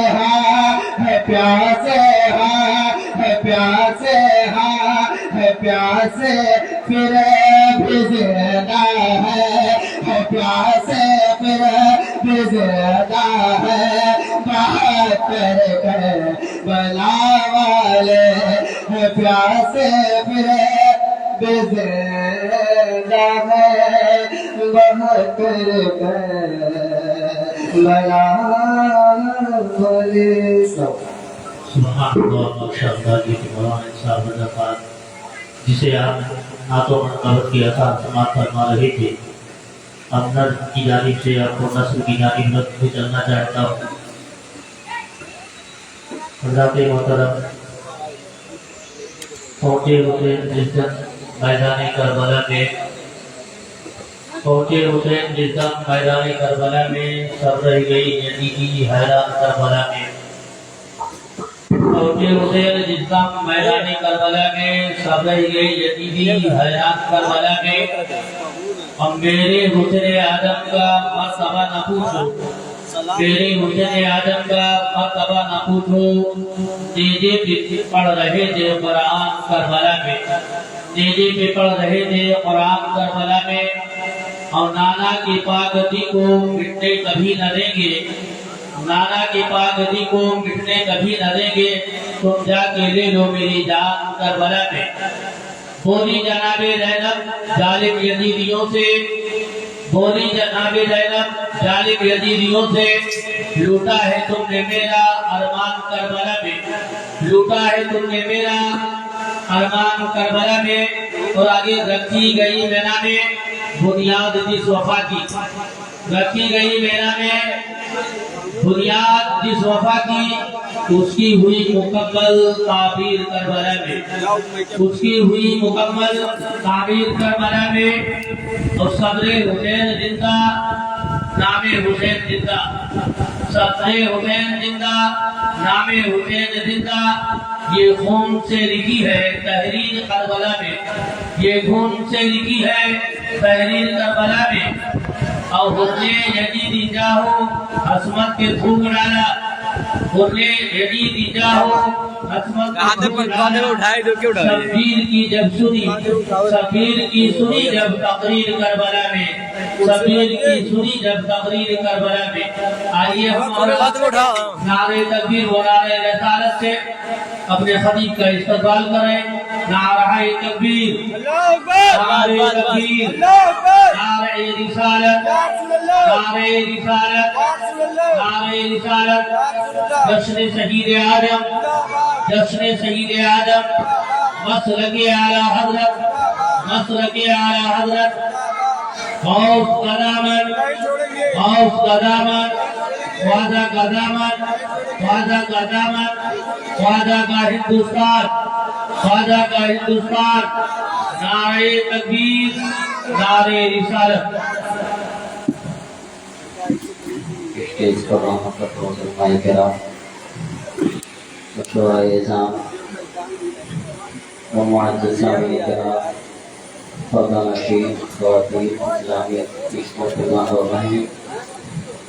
ہاں ہے پیاسے ہاں ہے پیاسے ہاں ہے پیاسے پھر بھی زندہ ہے پیاسے پھر بھی زندہ ہے بات کر بلا والے ہے پیاسے پھر بھی زندہ ہے بات کر بلا والے سبحان اللہ ماشاءاللہ یہ مولانا صاحب وفات جسے آپ ہاتھوں منقبت کیا تھا سماعت فرما رہے تھے اب نظر کی جانب سے آپ کو نسل کی جانب رکھ کے چلنا چاہتا ہوں حضرات محترم پہنچے حسین جسم میدان کربلا میں پہنچے حسین جسم میدان کربلا میں سب رہ گئی یزیدی حیران کربلا میں پہنچے حسین جسم میدان کربلا میں سب رہ گئی یزیدی حیران کربلا میں اب میرے حسین آدم کا مرتبہ نہ پوچھو میرے حسین آدم کا مرتبہ نہ پوچھو تیجے پہ پڑھ رہے تھے قرآن کربلا میں تیجے پہ پڑھ رہے تھے قرآن کربلا میں اور نانا کی پاکتی کو مٹنے کبھی نہ دیں گے نانا کی پاکتی کو مٹنے کبھی نہ دیں گے تم جا کے لے لو میری جان کربلا میں بولی جناب زینب ظالم یزیدیوں سے بولی جناب زینب ظالم یزیدیوں سے لوٹا ہے تم نے میرا ارمان کربلا میں لوٹا ہے تم نے میرا ارمان کربلا میں اور آگے رکھی گئی مینا میں بنیاد جس وفا کی رکھی گئی مینا میں بنیاد جس وفا کی اس کی ہوئی مکمل تعبیر کربلا میں اس کی ہوئی مکمل تعبیر کربلا میں اور صبر حسین زندہ نام حسین زندہ صبر حسین زندہ نام حسین زندہ یہ خون سے لکھی ہے تحریر کربلا میں یہ خون سے لکھی ہے تحریر کربلا میں اور حسین یزیدی جاہو عصمت کے تھوک ڈالا حسین یزیدی جاہو عصمت کے تھوک ڈالا شبیر کی جب سنی شبیر کی سنی جب تقریر کربلا میں شبیر کی سنی جب تقریر کربلا میں آئیے ہم نعرہ تکبیر و نعرہ رسالت سے اپنے خطیب کا استقبال کریں نعرہ تکبیر نعرہ تکبیر نعرہ رسالت نعرہ رسالت نعرہ رسالت جشن شہید آدم جشن شہید آدم مسلک اعلی حضرت مسلک اعلی حضرت غوث قدامت غوث قدامت خواجہ قدامت خواجہ قدامت خواجہ کا ہندوستان خواجہ کا ہندوستان نعرہ تکبیر نعرہ رسالت اسٹیج پر رحمت علماء کرام مشورہ اعظام و معزز سامعین کرام فردان شیخ خواتین اسلامیت مسلمان و بہنیں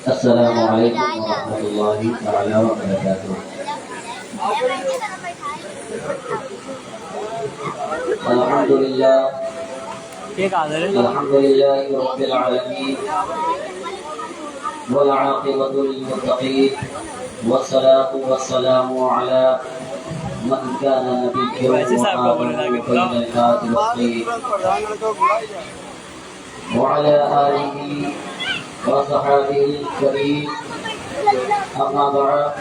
السلام علیکم ورحمۃ اللہ تعالی وبرکاتہ الحمدللہ رب العالمین والعاقبۃ للمتقین والصلاة والسلام علی من کان نبیا وآمن بین الکاتب الطیب وعلی آلہ وصحبه الكريم أما بعد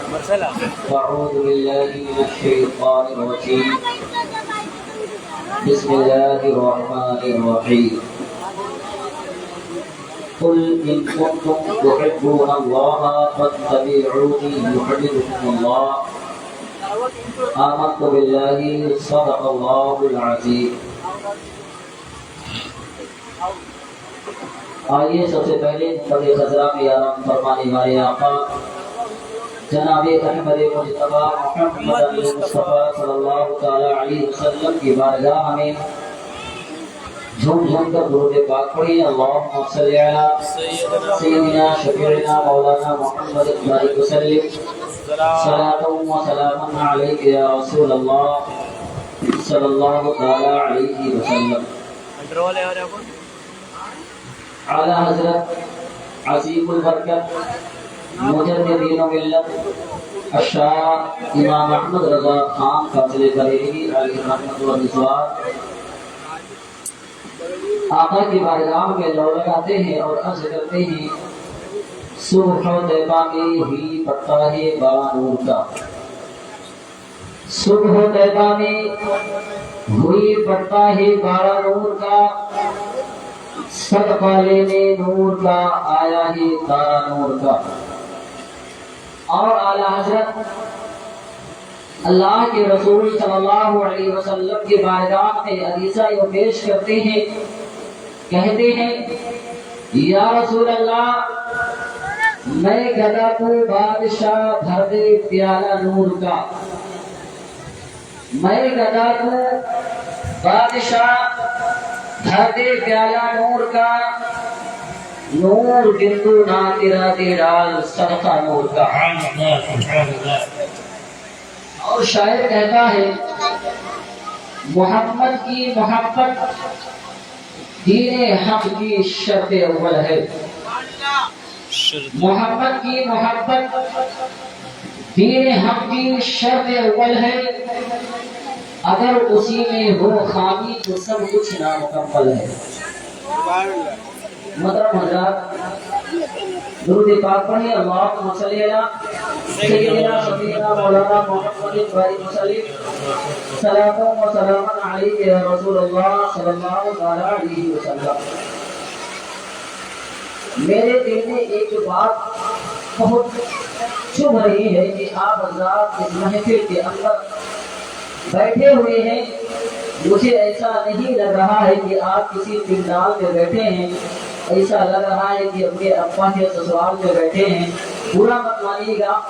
أعوذ بالله من الشيطان الرجيم بسم الله الرحمن الرحيم قل إن كنتم تحبون الله فاتبعوني يحببكم الله آمنت بالله صدق الله العظيم آئیے سب سے پہلے بڑے خزرہ میں آرام فرمانے والے آقا جناب احمد مجتبی محمد مصطفیٰ صلی اللہ تعالی علیہ وسلم کی بارگاہ میں جھوم جھوم کر درود پاک پڑھیں اللہم صلی علی سیدنا شفیعنا مولانا محمد وسلم صلاة و سلام علیک یا رسول اللہ صلی اللہ تعالی علیہ وسلم۔ اعلی حضرت عظیم البرکت مجددین ملت الشاہ امام احمد رضا خان فاضل بریلوی علیہ رحمت و رضوان آقا کی بارگاہ میں لو لگاتے ہیں اور عرض کرتے ہیں صبح طیبہ میں ہوئی پڑتا ہے بڑا نور کا، صبح طیبہ میں ہوئی پڑتا ہے بڑا نور کا، صدقہ لینے نور کا آیا ہے تارا نور کا۔ اور اعلیٰ حضرت اللہ کے رسول صلی اللہ علیہ وسلم کی بارگاہ میں عریضہ یہ پیش کرتے ہیں، کہتے ہیں یا رسول اللہ میں گدا کو بادشاہ بھر دے پیالہ نور کا، میں گدا کو بادشاہ بھر دے پیالہ نور کا، نور بندو نہ تیرا دے ڈال صدقہ نور کا۔ اور شاعر کہتا ہے محمد کی محبت دین حق کی شرط اول ہے، محمد کی محبت دین حق کی شرط اول ہے، اگر اسی میں ہو خامی تو سب کچھ نامکمل ہے۔ محترم حضرات درود پاک پڑھیں، اللہم صلی علی سیدنا سیدنا مولانا محمد بارک وسلم، صلاۃ و سلام علیک یا رسول اللہ صلی اللہ علیہ وسلم۔ میرے دل میں ایک بات بہت چبھ رہی ہے کہ آپ حضرات اس محفل کے اندر بیٹھے ہوئے ہیں، مجھے ایسا نہیں لگ رہا ہے کہ آپ کسی پنڈال میں بیٹھے ہیں، ایسا لگ رہا ہے کہ اپنے ابا کے سسرال میں بیٹھے ہیں۔ برا مت مانیے گا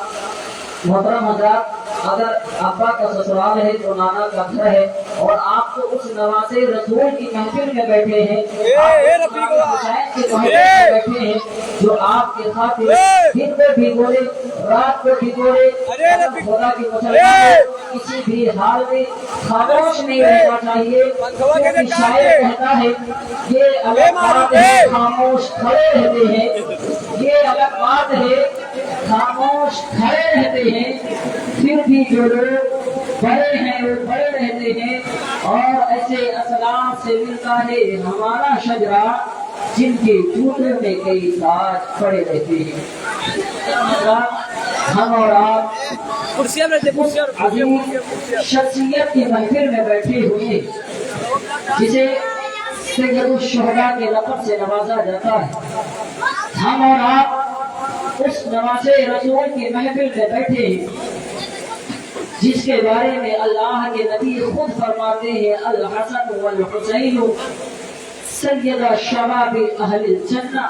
محترم حضرات، اگر ابا کا سسرال ہے تو نانا کا گھر ہے، اور آپ تو اس نواز رسول کی محفل میں بیٹھے ہیں، حسین کی محفل میں بیٹھے ہیں، جو آپ کے خاطر دن کو بھگوڑے رات کو بھگوڑے، خدا کی مسلمان کسی بھی حال میں خاموش نہیں رہنا چاہیے، کیونکہ شاعر کہتا ہے یہ الگ بات ہے خاموش کھڑے رہتے ہیں، یہ الگ بات ہے خاموش کھڑے رہتے ہیں، پھر بھی جو لوگ بڑے ہیں وہ بڑے رہتے ہیں، اور ایسے اسلاف سے ملتا ہے ہمارا شجرا جن کے جوتوں میں کئی تاج پڑے رہتے ہیں۔ ہم اور آپ عظیم شخصیت کی محفل میں بیٹھے ہوئے جسے سید الشہداء کے لقب سے نوازا جاتا ہے، ہم اور آپ اس نواز رسول کی محفل میں بیٹھے ہیں جس کے بارے میں اللہ کے نبی خود فرماتے ہیں الحسن والحسین سید شباب اہل الجنہ،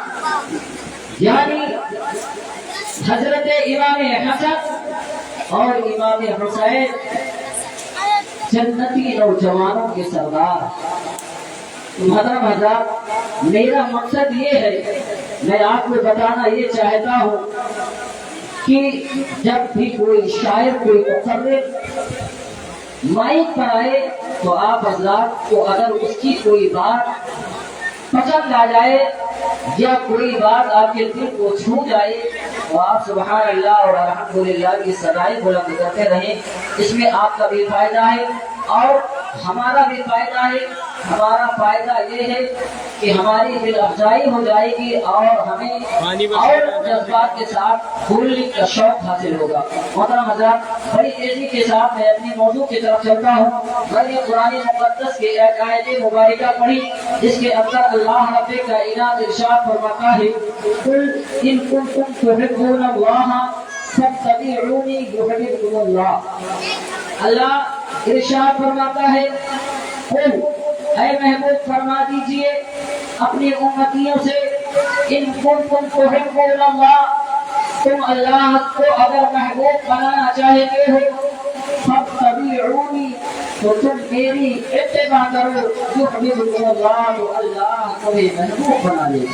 یعنی حضرت امام حسن اور امام حسین جنتی نوجوانوں کے سردار۔ محترم حضرات میرا مقصد یہ ہے، میں آپ کو بتانا یہ چاہتا ہوں کہ جب بھی کوئی شاعر کوئی مقرر مائک پر آئے تو آپ حضرات کو اگر اس کی کوئی بات پسند آ جائے یا کوئی بات آپ کے دل کو چھو جائے تو آپ سبحان اللہ اور الحمدللہ کی صدائیں بلند کرتے رہیں، اس میں آپ کا بھی فائدہ ہے اور ہمارا بھی فائدہ ہے۔ ہمارا فائدہ یہ ہے کہ ہماری دل افزائی ہو جائے گی اور ہمیں اور جذبات کے ساتھ بولنے کا شوق حاصل ہوگا۔ محترم حضرات بڑی تیزی کے ساتھ میں اپنی موضوع کی طرف چلتا ہوں۔ میں نے قرآن مقدس کے ایک آیت مبارکہ پڑھی جس کے اندر اللہ رب کائنات ارشاد فرماتا ہے قل ان کنتم تحبون اللہ فاتبعونی یحببکم اللہ۔ اللہ ارشاد فرماتا ہے قل اے محبوب فرما دیجئے اپنی امتیوں سے ان کنتم تحبون اللہ، تم اللہ کو اگر محبوب بنانا چاہتے ہو فاتبعونی تو تم میری اتباع کرو، یحببکم اللہ تو اللہ تمہیں محبوب بنا لے۔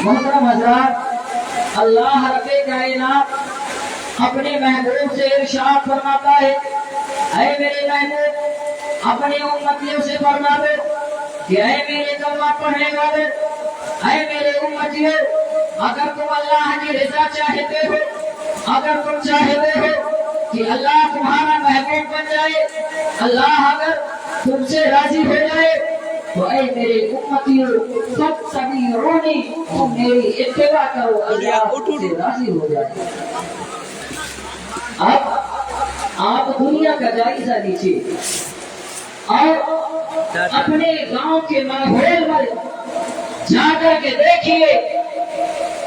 محترم حضرات اللہ رب کائنات اپنے محبوب سے ارشاد فرماتا ہے، اے میرے محبوب اپنے امتیوں سے فرما دو کہ اے میرے کلمہ پڑھنے والے، اے میرے امتیوں، اگر تم اللہ کی رضا چاہتے ہو، اگر تم چاہتے ہو کہ اللہ تمہارا محبوب بن جائے، اللہ اگر تم سے راضی ہو جائے، تو اے میرے امتیوں فاتبعونی، تم میری اتباع کرو، اللہ تم سے راضی ہو جائے۔ اب آپ دنیا کا جائزہ لیجیے اور اپنے گاؤں کے ماحول میں جا کر کے دیکھیے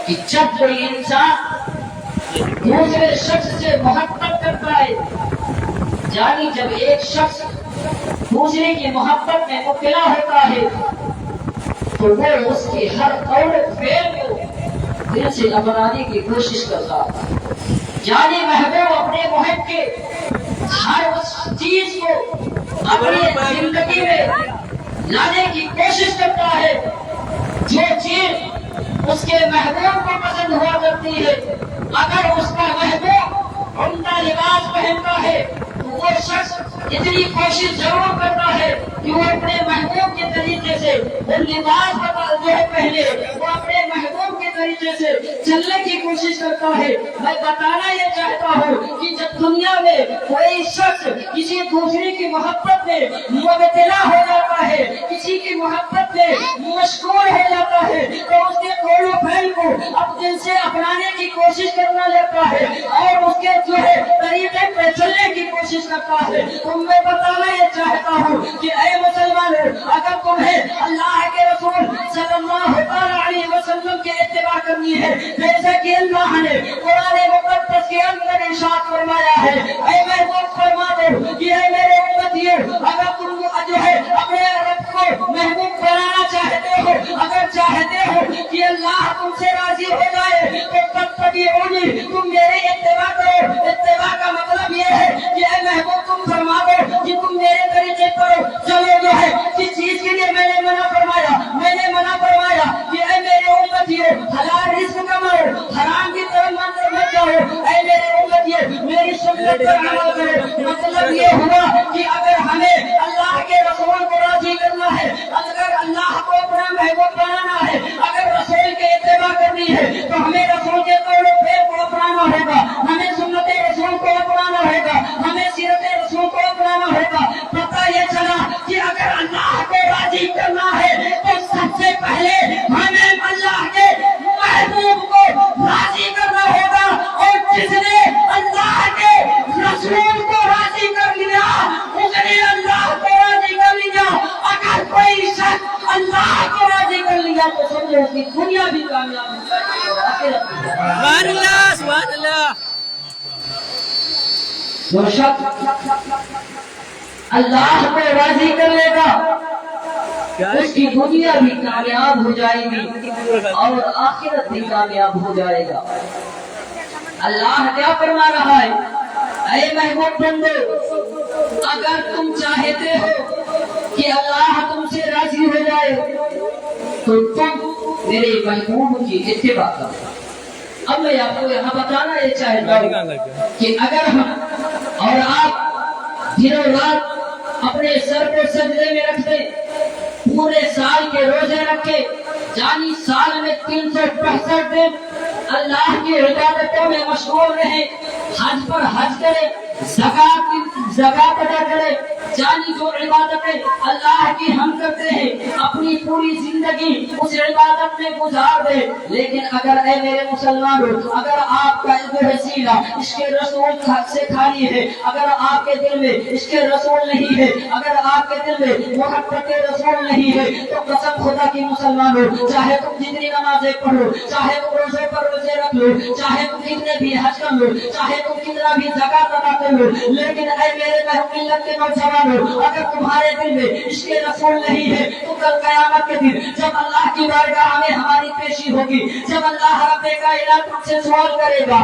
کہ جب کوئی انسان دوسرے شخص سے محبت کرتا ہے، یعنی جب ایک شخص دوسرے کی محبت میں مبتلا ہوتا ہے تو وہ اس کی ہر قول فعل کو دل سے اپنانے کی کوشش کرتا ہے، یعنی محبوب اپنے محب کے ہر اس چیز کو اپنی زندگی میں لانے کی کوشش کرتا ہے جو چیز اس کے محبوب کو پسند ہوا کرتی ہے۔ اگر اس کا محبوب عمدہ لباس پہنتا ہے تو وہ شخص اتنی کوشش ضرور کرتا ہے کہ وہ اپنے محبوب کے طریقے سے وہ لباس جو ہے پہنے، وہ اپنے محبوب کے طریقے سے چلنے کی کوشش کرتا ہے۔ میں بتانا یہ چاہتا ہوں کہ جب دنیا میں کوئی شخص کسی دوسرے کی محبت میں مبتلا ہو جاتا ہے، کسی کی محبت میں مشغول ہو جاتا ہے، تو اس کے قول و فعل کو اب دل سے اپنانے کی کوشش کرنا لگتا ہے اور اس کے جو ہے طریقے پہ چلنے کی کوشش کرتا ہے۔ تو میں بتانا یہ چاہتا ہوں کہ اے مسلمانوں، اگر تمہیں اللہ کے رسول صلی اللہ علیہ وسلم کے اتباع کرنی ہے، جیسا کہ اللہ نے قرآن مقدس کے اندر ارشاد فرمایا ہے، اے محبوب فرما دو کہ اے میرے امتیوں، اگر تم جو ہے اپنے رب کو محبوب بنانا چاہتے ہو، اگر چاہتے ہو کہ اللہ تم سے راضی ہو جائے تو فاتبعونی، تم میرے اتباع کرو۔ اتباع کا مطلب یہ ہے کہ اے محبوب تم فرما دو کہ تم میرے طریقے کرو۔ چلو جو ہے جس چیز کے لیے میں نے منع فرمایا کہ اے میرے امتیوں حلال رزق کماؤ، حرام کی طرف مت جاؤ، اے میرے امتیوں میری سنت پر عمل کرو۔ مطلب یہ ہوا کہ اگر ہمیں اللہ کے رسول کو راضی کرنا ہے، اگر اللہ کو اپنا محبوب بنانا ہے، اگر رسول کے اتباع کرنی ہے تو ہمیں رسول کے قول و فعل کو اپنانا ہوگا، ہمیں سنت رسول کو اپنانا ہوگا، ہمیں سیرت رسول کو اپنانا ہوگا۔ پتہ یہ چلا کہ اگر اللہ کو راضی کرنا ہے تو سب سے پہلے ہمیں اللہ کے محبوب کو راضی کرنا ہوگا، اور جس نے اللہ کے رسول کو راضی کر لیا اس نے اللہ کو راضی کر لیا۔ اگر کوئی شخص اللہ کو راضی کر لیا تو سمجھو اس کی دنیا بھی کامیاب ہو جائے گی، آخرت بھی۔ سبحان اللہ سبحان اللہ۔ جو شخص اللہ کو راضی کر لے گا اس کی دنیا بھی کامیاب ہو جائے گی اور آخرت بھی کامیاب ہو جائے گا۔ اللہ کیا فرما رہا ہے، اے محبوب بندو، اگر تم چاہتے ہو کہ اللہ تم سے راضی ہو جائے تو تم میرے محبوب کی اتباع کرو۔ اب میں آپ کو یہاں بتانا یہ چاہتا ہوں کہ اگر ہم اور آپ دنوں رات اپنے سر کو سجدے میں رکھ دیں، پورے سال کے روزے رکھے، یعنی سال میں 365 دن اللہ کی عبادتوں میں مشغول رہے، حج پر حج کرے، زکات ادا کرے، یعنی جو عبادتیں اللہ کی ہم کرتے ہیں اپنی پوری زندگی اس عبادت میں گزار دے۔ لیکن اگر اے میرے مسلمانوں، اگر آپ کا وسیلہ عشق رسول سے خالی ہے، اگر آپ کے دل میں عشق رسول نہیں ہے، اگر آپ کے دل میں محبت رسول نہیں ہے، تو قسم خدا کی مسلمانوں، چاہے تم جتنی نمازیں پڑھو، چاہے تم روزے پر روزے رکھ لو، چاہے تم کتنے بھی حج کر لو، چاہے تم کتنا بھی زکات ادا کر لو، لیکن اے میرے محبوب ملت کے نوجوانوں، اگر تمہارے دل میں عشق رسول نہیں ہے تو کل قیامت کے دن جب اللہ کی بارگاہ میں ہماری پیشی ہوگی، جب اللہ رب کائنات ہم سے سوال کرے گا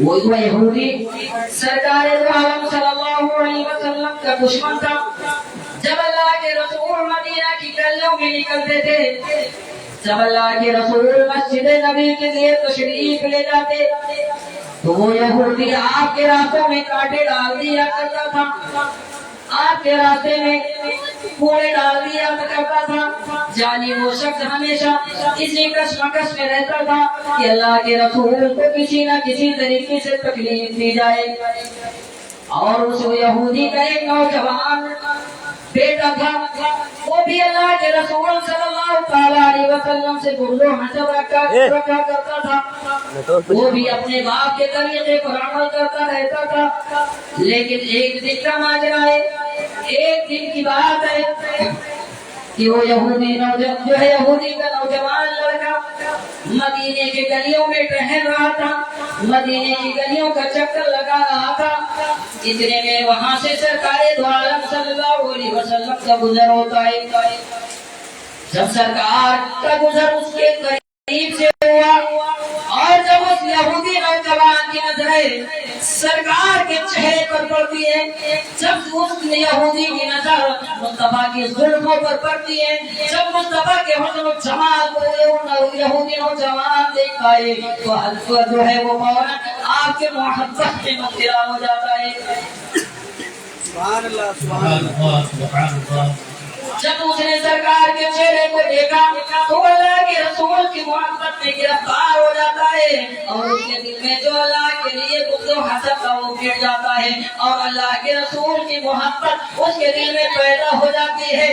وہ یہودی سرکار دو عالم صلی اللہ علیہ وسلم کا دشمن تھا. جب اللہ کے رسول مدینہ کی گلیوں میں نکلتے تھے، جب اللہ کے رسول مسجد نبی کے لیے تشریف لے جاتے تو وہ یہودی آپ کے راستوں میں کانٹے ڈال دیا کرتا تھا، آپ کے راستے میں کوڑے ڈال دیا کرتا تھا. جانی وہ شخص ہمیشہ اسی کشمکش میں رہتا تھا کہ اللہ کے رسول کو کسی نہ کسی طریقے سے تکلیف دی جائے. اور اس یہودی کا ایک نوجوان بیٹا تھا، وہ بھی اللہ کے رسول صلی اللہ علیہ وسلم سے بغض و حسد رکھا کرتا تھا. وہ بھی اپنے باپ کے طریقے پر عمل کرتا رہتا تھا. لیکن ایک دن کا ماجرا ہے، ایک دن کی بات ہے کہ وہ یہودی کا نوجوان لڑکا مدینے کے گلیوں میں ٹہل رہا تھا، مدینے کی گلیوں کا چکر لگا رہا تھا. اتنے میں وہاں سے سرکار دو عالم صلی اللہ علیہ وسلم کا گزر ہوتا ہے. جب سرکار کا گزر اس کے قریب سے ہوا اور جب اس یہودی نوجوان کی نظریں سرکار کے چہرے پر پڑتی ہے، جب اس یہودی کی نظر مصطفیٰ کی زلفوں پر پڑتی ہے، جب مصطفیٰ کے حسن و جمال کو یہودی نوجوان دیکھتا ہے تو حضرت جو ہے وہ فوراً آپ کے محبت میں مبتلا ہو جاتا ہے. سبحان اللہ سبحان اللہ. جب اس نے سرکار کے چہرے کو دیکھا تو اللہ کے رسول کی محبت میں گرفتار ہو جاتا ہے اور اس کے دل میں جو اللہ کے لیے بغض و حسد کا وہ گر جاتا ہے اور اللہ کے رسول کی محبت اس کے دل میں پیدا ہو جاتی ہے.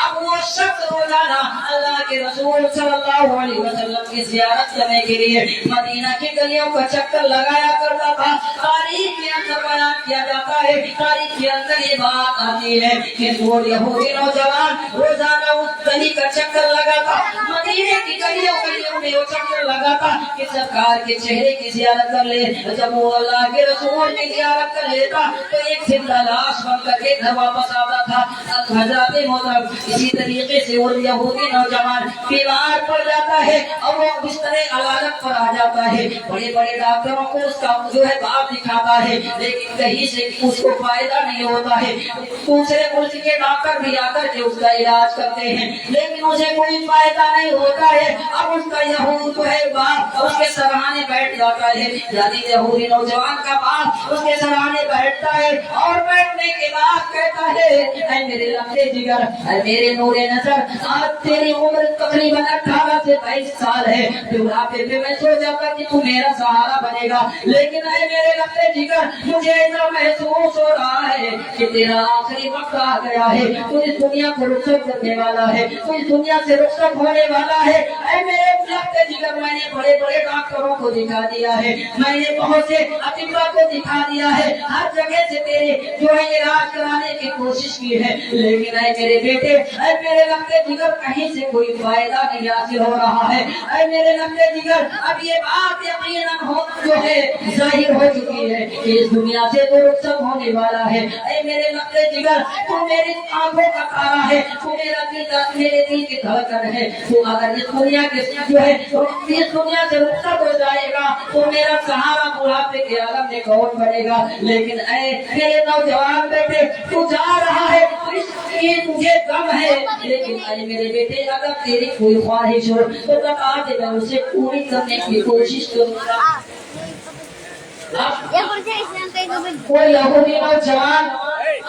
اب وہ شخص روزانہ اللہ کے رسول صلی اللہ علیہ وسلم کی زیارت کرنے کے لیے مدینہ کی گلیوں کا چکر لگایا کرتا تھا. تاریخ کے اندر بیان کیا جاتا ہے، تاریخ کے اندر یہ بات آتی ہے کہ وہ یہودی نوجوان روزانہ اس گلی کا چکر لگاتا، مدینے کی گلیوں میں وہ چکر لگاتا کہ سرکار کے چہرے کی زیارت کر لے. جب وہ اللہ کے رسول کی زیارت کر لیتا تو ایک زندہ لاش بن کر کے گھر واپس آتا تھا. حضرات محترم، اسی طریقے سے وہ یہودی نوجوان بیمار پڑ جاتا ہے اور وہ بستر علاج پر آ جاتا ہے. بڑے بڑے ڈاکٹروں کو اس کا جو ہے باپ دکھاتا ہے لیکن کہیں سے اس کو فائدہ نہیں ہوتا ہے. دوسرے ملک کے ڈاکٹر بھی آ کر کے اس کا علاج کرتے ہیں لیکن اسے کوئی فائدہ نہیں ہوتا ہے. اب اس کا یہود جو ہے باپ اس کے سرانے بیٹھ جاتا ہے، یعنی یہودی نوجوان کا باپ اس کے سرانے بیٹھتا ہے اور بیٹھنے کے بعد کہتا ہے اے میرے لمبے جگر، اے میرے نور نظر، آج تیری عمر تقریباً 18 سے 22 سال ہے. بڑھاپے پہ میں سوچا تھا کہ تو میرا سہارا بنے گا، لیکن اے میرے لمبے جگر مجھے ایسا محسوس ہو رہا ہے کہ تیرا آخری وقت آ گیا ہے، تو اس دنیا کو رخصت کرنے والا ہے، تو اس دنیا سے رخصت ہونے والا ہے. اے میرے لمبے جگر، میں نے بڑے بڑے ڈاکٹروں کو دکھا دیا ہے، میں نے بہت سے اطباء کو دکھا دیا ہے، ہر جگہ سے تیرے جو ہے علاج کرانے کی کوشش کی ہے، لیکن اے میرے بیٹے، اے میرے لمبے جگر کہیں سے کوئی فائدہ نہیں حاصل ہو رہا ہے. اے میرے لمبے جگر، اب یہ بات یقیناً جو ہے ظاہر ہو چکی ہے کہ اس دنیا سے تو رخصت ہونے والا ہے. اے میرے لمبے جگر، تو میری آنکھوں کا تارا ہے، تو میرے دل کی دھڑکن ہے، تو اگر اس دنیا کے جو ہے اس دنیا سے رخصت ہو جائے گا تو میرا سہارا بڑھاپے کے عالم میں کون بنے گا. لیکن اے میرے نوجوان بیٹے، تو جا رہا ہے تو اس کی مجھے غم ہے، لیکن اے میرے بیٹے اگر تیری کوئی خواہش ہو تو بتا دے، میں اسے پوری کرنے کی کوشش کروں گا. کوئی یہودی نوجوان،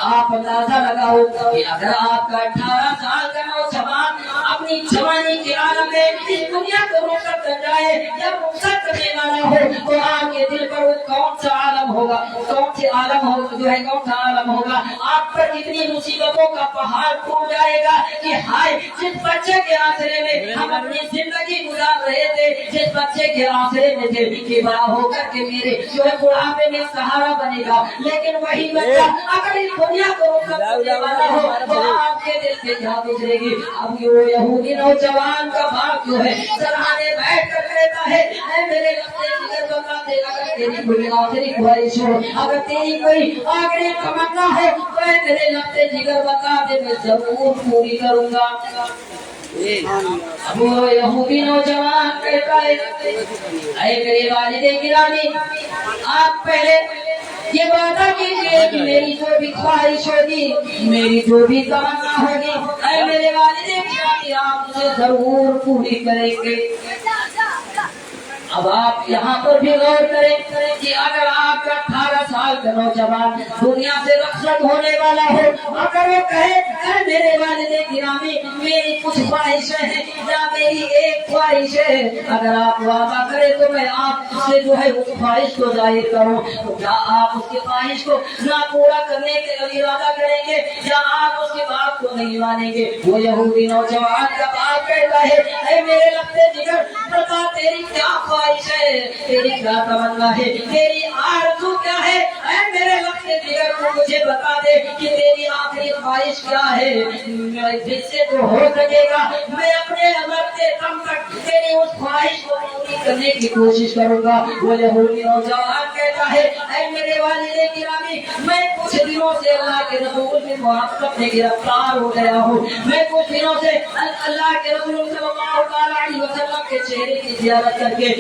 آپ اندازہ لگاؤ کہ اگر آپ کا 18 سال کا نوجوان اپنی جوانی کے عالم میں اس دنیا کو رخصت کر جائے یا رخصت کرنے والا ہو تو آپ کے دل پر وہ کون سا عالم ہوگا، کون سے عالم ہوگا، جو ہے کون سا عالم ہوگا. آپ پر اتنی مصیبتوں کا پہاڑ ٹوٹ جائے گا کہ ہائے، جس بچے کے آسرے میں ہم اپنی زندگی گزار رہے تھے، جس بچے کے آسرے میں تھے کہ بڑا ہو کر کے میرے جو ہے بڑھاپے میں سہارا بنے گا، لیکن وہی بچہ اگر اس دنیا کو رخصت کرنے والا ہو تو آپ کے دل سے کیا گزرے گی. اب یہ یہودی نوجوان کا باپ جو ہے سرانے بیٹھ کر کہتا ہے اے میرے لمبے جگر، بتا دے اگر تیری کوئی آخری خواہش ہو، اگر تیری کوئی آخری تمنا ہو تو اے میرے لمبے جگر بتا دے، میں ضرور پوری کروں گا. اب وہ یہودی نوجوان کہتا ہے اے میرے والد گرامی آپ پہلے یہ وعدہ کیجیے کہ میری جو بھی خواہش ہوگی میری جو بھی تمنا ہوگی اے میرے والد گرامی آپ اسے ضرور پوری کریں گے۔ اب آپ یہاں پر بھی غور کریں کہ اگر آپ کا 18 سال کا نوجوان دنیا سے رخصت ہونے والا ہو، اگر وہ کہے اے میرے والد گرامی میری کچھ خواہشیں ہیں یا میری ایک خواہش ہے، اگر آپ وعدہ کریں تو میں آپ سے جو ہے اس خواہش کو ظاہر کروں، تو کیا آپ اس کی خواہش کو نہ پورا کرنے کے ارادہ کریں گے یا آپ اس کی بات کو نہیں مانیں گے؟ وہ یہودی نوجوان کا باپ کہتا ہے اے میرے لگتے جگر بتا تیری کیا خواہش ہے، تیری کیا تمنا ہے، تیری آرزو کیا ہے، اے میرے لگتے جگر کو مجھے بتا دے کہ تیری آخری خواہش کیا ہے، جس سے تو ہو سکے گا میں اپنے مرتے دم تک تیری اس خواہش کو پوری کرنے کی کوشش کروں گا۔ وہ یہودی نوجوان کہتا ہے اے میرے والد گرامی میں کچھ دنوں سے اللہ کے رسول کی محبت میں گرفتار ہو گیا ہوں، میں کچھ دنوں سے اللہ کے رسول صلی اللہ علیہ وسلم کے چہرے کی زیارت کر کے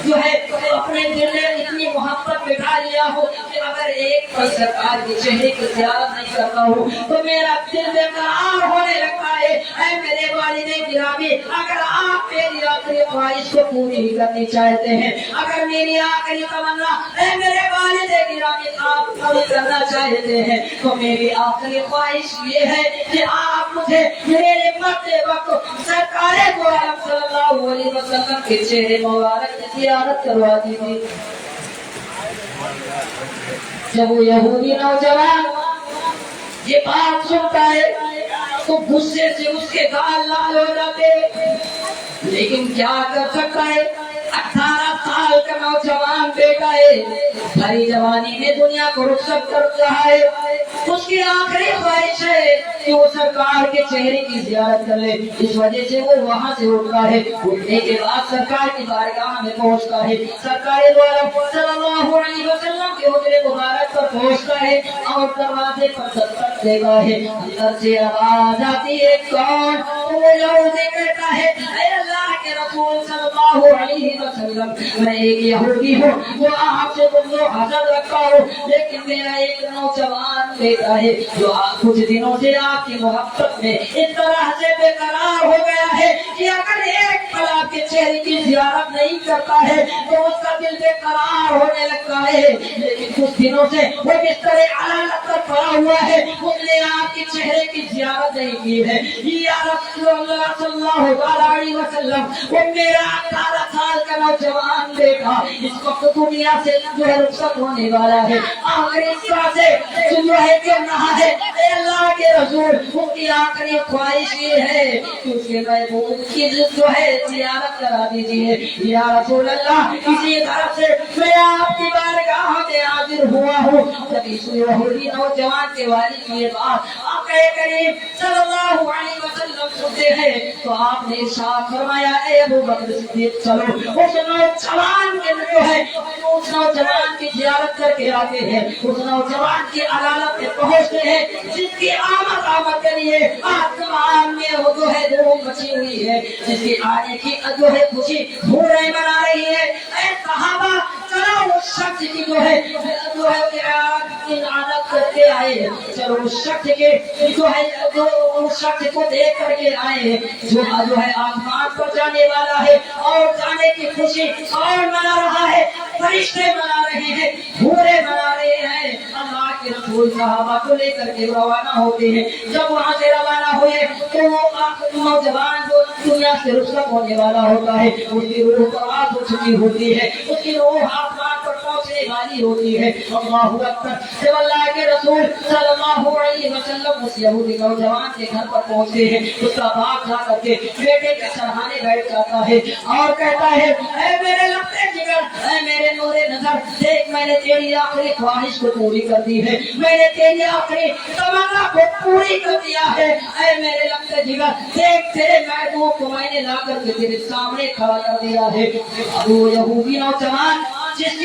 جو ہے اپنے دل میں اتنی محبت بٹھا لیا ہو کہ اگر ایک پل سرکار کے چہرے کی زیارت نہیں کرتا ہوں تو میرا دل بے قرار ہونے لگتا ہے۔ اے میرے والد گرامی اگر آپ میری آخری خواہش کو پوری کرنی چاہتے ہیں، اگر میری آخری تمنا اے میرے والد گرامی آپ پوری کرنا چاہتے ہیں تو میری آخری خواہش یہ ہے کہ آپ مجھے میرے مرتے وقت سرکار دو عالم صلی اللہ علیہ وسلم کے چہرے مبارک کی زیارت کروا دیجیے۔ جب وہ یہودی نوجوان یہ بات سنتا ہے تو غصے سے اس کے گال لال ہو جاتے، لیکن کیا کر سکتا ہے؟ 18 سال کا نوجوان بیٹا ہے، بھری جوانی میں دنیا کو رخصت کر رہا ہے، اس کی آخری خواہش ہے کہ وہ سرکار کے چہرے کی زیارت کر لے، اس وجہ سے وہ وہاں سے اٹھتا ہے، اٹھنے کے بعد سرکار کی بارگاہ میں پہنچتا ہے، سرکار دو عالم صلی اللہ علیہ وسلم کے حجرے مبارک پر پہنچتا ہے اور دروازے پر دستک دیتا ہے، اندر سے آواز آتی ہے کون؟ وہ یہودی کہتا ہے اے اللہ کے رسول صلی اللہ علیہ وسلم میں ایک یہودی ہوں جو آپ سے بغض و حسد رکھتا ہوں، لیکن میرا ایک نوجوان بیٹا ہے جو کچھ دنوں سے آپ کی محبت میں اس طرح سے بے قرار ہو گیا ہے کہ اگر ایک پل آپ کے چہرے کی زیارت نہیں کرتا ہے تو اس کا دل بے قرار ہونے لگتا ہے، لیکن کچھ دنوں سے وہ بستر علالت پر پڑا ہوا ہے، اس نے آپ کے چہرے کی زیارت نہیں کی ہے۔ یا رسول اللہ صلی اللہ علیہ وسلم وہ میرا 18 سال کا نوجوان بیٹا اس وقت دنیا سے جو ہے رخصت ہونے والا ہے، آخری اس طرح سے جو ہے کہ نہ ہے اے اللہ کے رسول ان کی آخری خواہش یہ ہے کہ اس کے محبوب کی جو ہے زیارت کرا دیجیے۔ یا رسول اللہ اسی طرح سے میں آپ کی بارگاہ میں حاضر ہوا ہوں۔ جب اس یہودی نوجوان کے والد کی یہ بات آقا کریم صلی اللہ علیہ وسلم سنتے ہیں تو آپ نے ارشاد فرمایا اے ابو بکر صدیق چلو اس نوجوان کے جو ہے اس نوجوان کی زیارت کر کے آتے ہیں، اس نوجوان کی عدالت میں پہنچتے ہیں جس کی آمد کے لیے آسمان میں وہ جو ہے دھوم مچی ہوئی ہے، جس کی آنے کی جو ہے خوشی بھورے منا رہی ہے۔ اے صحابہ چلو اس شخص کی جو ہے عادت کرتے آئے، چلو اس شخص کے جو ہے اس شخص کو دیکھ کر کے آئے جو ہے آسمان پر جانے والا ہے اور جانے کی خوشی اور منا رہا ہے، فرشتے منا رہے ہیں، بھورے منا رہے ہیں۔ اللہ کے رسول صحابہ کو لے کر کے روانہ ہوتے ہیں، جب وہاں سے روانہ ہوئے تو وہ نوجوان جو دنیا سے رخصت ہونے والا ہوتا ہے اس کی روح پرواز ہو چکی ہوتی ہے، اس کی روح آسمان پر پہنچنے والی ہوتی ہے۔ اللہ اکبر۔ جب اللہ کے رسول صلی اللہ علیہ وسلم اس یہودی نوجوان کے گھر پر پہنچتے ہیں، اس کا باپ جا کر کے بیٹے کے سرہانے بیٹھ جاتا ہے اور کہتا ہے اے میرے لبے جگر، اے میرے نور نظر، دیکھ میں نے تیری آخری خواہش کو پوری کر دی ہے، میں نے تیری آخری تمنا کو پوری کر دیا ہے، اے میرے لبے جگر دیکھ تیرے محبوب کو میں نے لا کر کے تیرے سامنے کھڑا کر دیا ہے۔ اب وہ یہودی نوجوان جس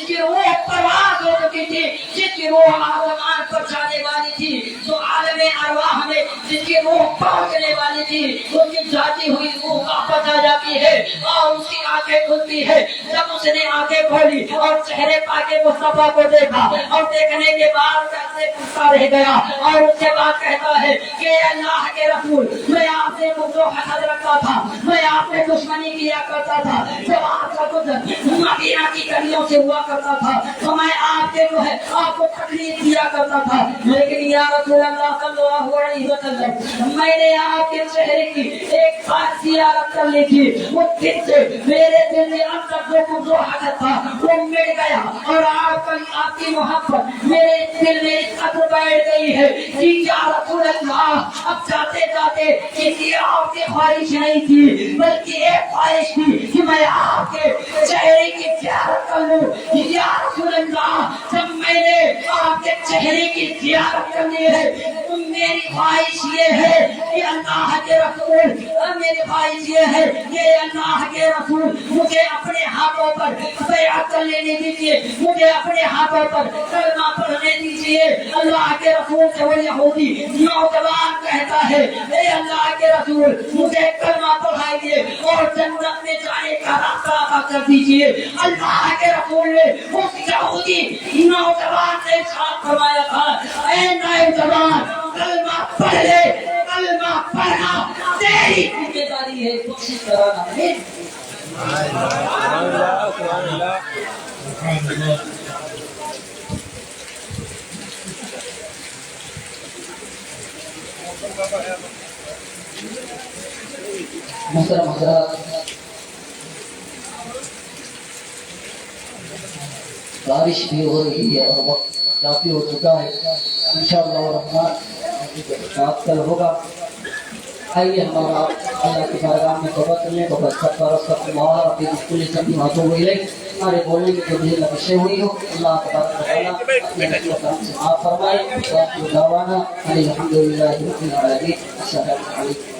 کی روح پرواز ہو چکی تھی، جس کی روح آسمان پر جانے والی تھی، جو عالم ارواح میں جس کی روح پہنچنے والی تھی، اس کی جاتی ہوئی روح واپس آ جاتی ہے اور اس کی آنکھیں کھلتی ہے۔ جب اس نے آنکھیں کھولی اور چہرے پاک مصطفیٰ کو دیکھا اور دیکھنے کے بعد سے پوچھتا رہ گیا اور اس کے بعد کہتا ہے کہ اللہ کے رسول، میں آپ سے جو حسد رکھتا تھا، میں آپ سے دشمنی کیا کرتا تھا، جب آپ کا کچھ مدینہ کی گلیوں سے ہوا کرتا تھا تو میں آپ کے جو ہے آپ کو تکلیف دیا کرتا تھا، لیکن یا رسول اللہ صلی اللہ علیہ وسلم، میں نے آپ کے چہرے کی ایک بات زیارت کر لی تھی، وہ دن سے میرے دل میں اندر جو حسد تھا وہ مٹ گیا اور آپ کی محبت میرے دل میں اس قدر بیٹھ گئی ہے کہ یا رسول اللہ، اب جاتے جاتے کسی اور کی خواہش نہیں تھی بلکہ ایک خواہش تھی کہ میں آپ کے چہرے کی زیارت کر لوں۔ یا رسول اللہ، جب میں نے آپ کے چہرے کی زیارت کرنی ہے تو میری خواہش یہ ہے کہ اللہ کے رسول، میری خواہش یہ ہے کہ اللہ کے رسول مجھے اپنے ہاتھوں پر بیعت کر لینے دیجیے، مجھے اپنے ہاتھوں پر کلمہ پڑھنے دیجیے۔ اللہ کے رسول سے وہ یہودی نوجوان کہتا ہے، اے اللہ کے رسول، مجھے کلمہ پڑھائیے اور جنت میں جانے کا راستہ عطا کر دیجیے۔ اللہ کے رسول نے اس یہودی نوجوان سے ارشاد فرمایا تھا، اے نوجوان، کلمہ پڑھ لے، کلمہ پڑھنا تیری ذمہ داری ہے، کوشش کرانا نہیں۔ محترم حضرات، بارش بھی ہو رہی ہے اور وقت کافی ہو چکا ہے، انشاءاللہ الرحمن بات کل ہوگا۔ آئیے ہمارا اللہ کی بارگاہ میں توبہ کرنے کو ہمارے بولنے میں جو بھی لفظیں ہوئی ہو اللہ تبارک و تعالیٰ اپنے نبی کرام سے معاف فرمائے۔ الحمدللہ رب العالمین، السلام علیکم۔